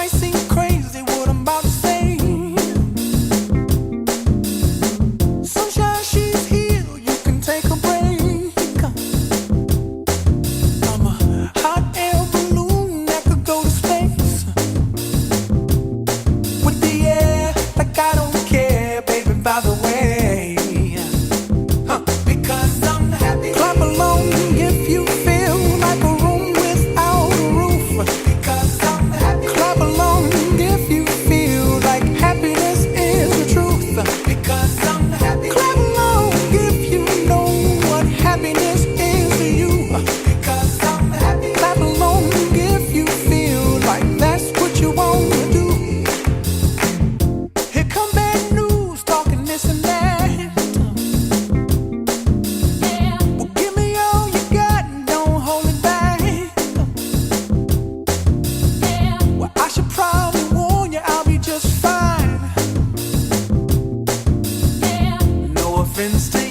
might seem crazy what I'm about to say. Sunshine, she's here, you can take a break. I'm a hot air balloon that could go to space with the air, like I don't care, baby, by the way. Because I'm happy. Clap along if you feel like a room without a roof. Because I'm happy. Clap along if you feel like happiness is the truth. Because I'm happy. Clap along if you know what happiness is to you. Because I'm happy. Clap along if you feel like that's what you want to do. Here come bad news, talking this and that. Well, give me all you got and don't hold it back. Well, I should probably warn you, I'll be just fine. No offense to